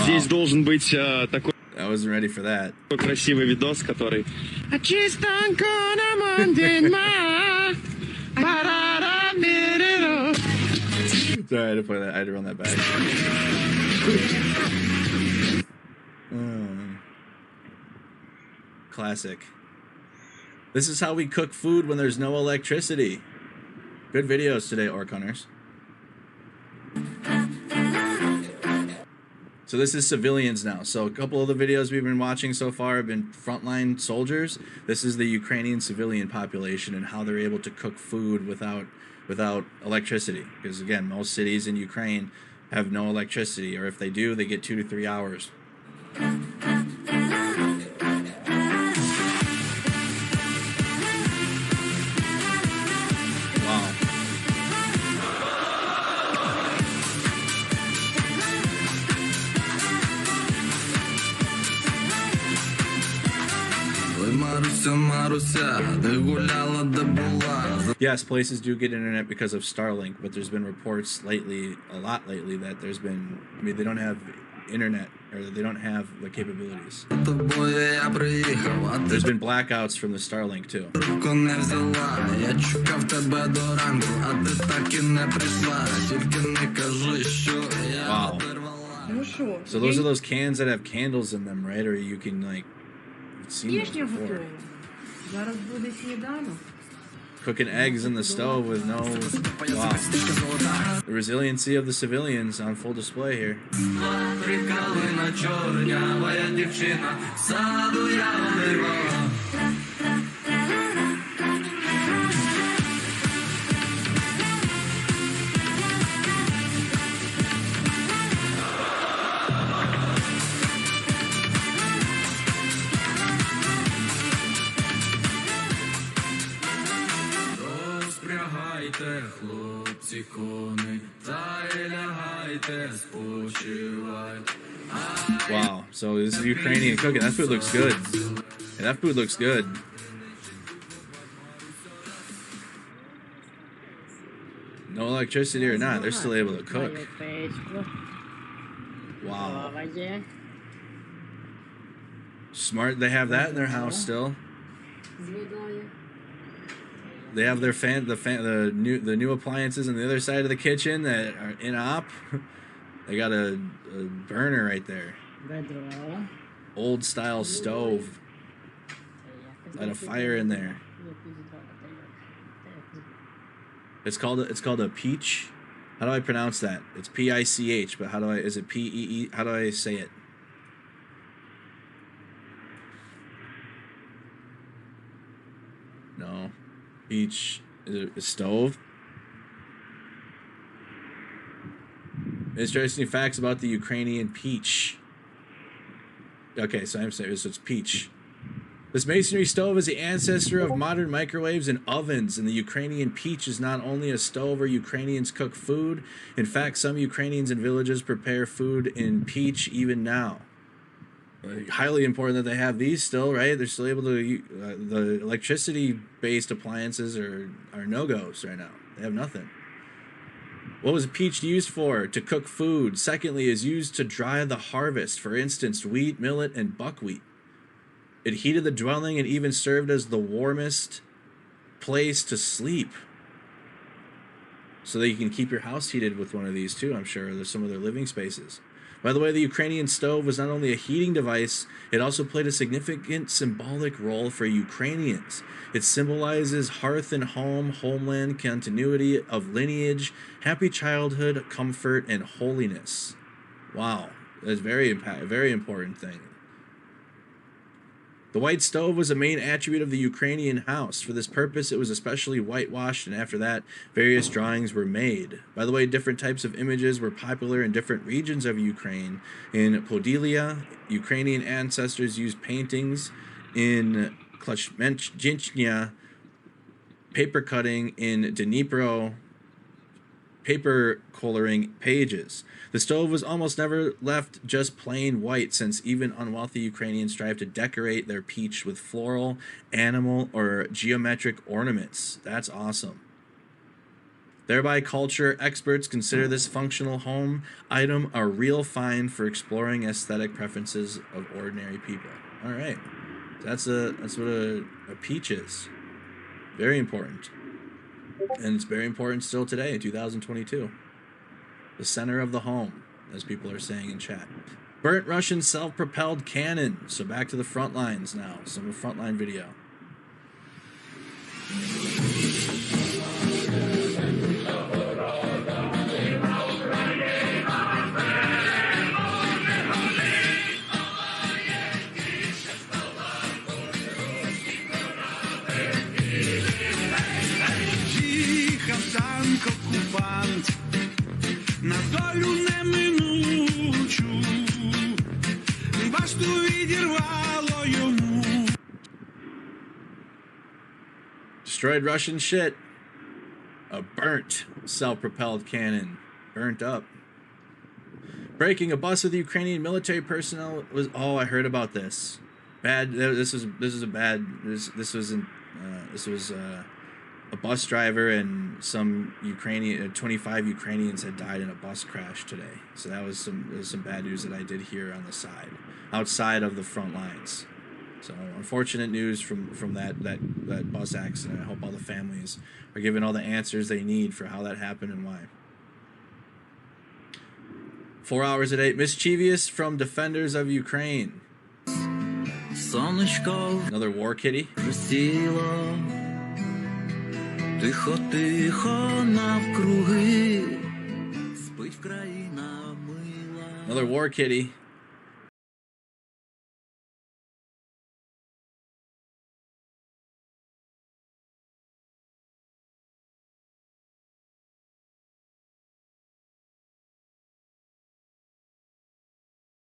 Здесь должен быть такой I wasn't ready for that. красивый видос, который... Sorry, I had to play that. I had to run that back. Classic. This is how we cook food when there's no electricity. Good videos today, Orc Hunters. So this is civilians now. So a couple of the videos we've been watching so far have been frontline soldiers. This is the Ukrainian civilian population and how they're able to cook food without electricity. Because again, most cities in Ukraine have no electricity, or if they do, they get 2 to 3 hours. Yes, places do get internet because of Starlink, but there's been reports lately, a lot lately, that there's been, I mean, they don't have internet, or they don't have the capabilities. There's been blackouts from the Starlink too. Wow. So those are those cans that have candles in them, right? Or you can, like, see those before. Cooking eggs in the stove with no... Wow. The resiliency of the civilians on full display here. Wow, so this is Ukrainian cooking. That food looks good. Yeah, that food looks good. No electricity or not, they're still able to cook. Wow. Smart, they have that in their house still. They have their the new appliances on the other side of the kitchen that are in op. They got a burner right there. Old style stove. Got a fire in there. It's called a peach. How do I pronounce that? It's P-I-C-H, but is it P-E-E? How do I say it? No. Peach is it a stove? Interesting facts about the Ukrainian peach. Okay, so I'm saying so it's peach. This masonry stove is the ancestor of modern microwaves and ovens, and the Ukrainian peach is not only a stove where Ukrainians cook food. In fact, some Ukrainians in villages prepare food in peach even now. Highly important that they have these still, right? They're still able to, the electricity-based appliances are no-goes right now. They have nothing. What was peach used for? To cook food. Secondly, is used to dry the harvest. For instance, wheat, millet, and buckwheat. It heated the dwelling and even served as the warmest place to sleep. So that you can keep your house heated with one of these too, I'm sure. There's some of their living spaces. By the way, the Ukrainian stove was not only a heating device, it also played a significant symbolic role for Ukrainians. It symbolizes hearth and home, homeland, continuity of lineage, happy childhood, comfort, and holiness. Wow, that's a very important thing. The white stove was a main attribute of the Ukrainian house. For this purpose, it was especially whitewashed, and after that, various drawings were made. By the way, different types of images were popular in different regions of Ukraine. In Podylia, Ukrainian ancestors used paintings. In Klashmenchnya, paper cutting. In Dnipro, paper coloring pages. The stove was almost never left just plain white, since even unwealthy Ukrainians strive to decorate their peach with floral, animal, or geometric ornaments. That's awesome. Thereby, culture experts consider this functional home item a real find for exploring aesthetic preferences of ordinary people. All right, that's what a peach is. Very important, and it's very important still today in 2022. The center of the home, as people are saying in chat. Burnt Russian self-propelled cannon. So back to the front lines now. Some frontline video. На долю неминучу, башту відірвало йому. Destroyed Russian shit. A burnt self-propelled cannon. Burnt up. Breaking a bus with Ukrainian military personnel was... Oh, I heard about this. Bad... This was a bus driver and some 25 Ukrainians had died in a bus crash today. So that was some bad news that I did hear on the side, outside of the front lines. So unfortunate news from that bus accident. I hope all the families are given all the answers they need for how that happened and why. 4 hours a day. Mischievous from Defenders of Ukraine. Another war kitty. Тихо, тихо, навкруги, спить країна мила. Another war kitty.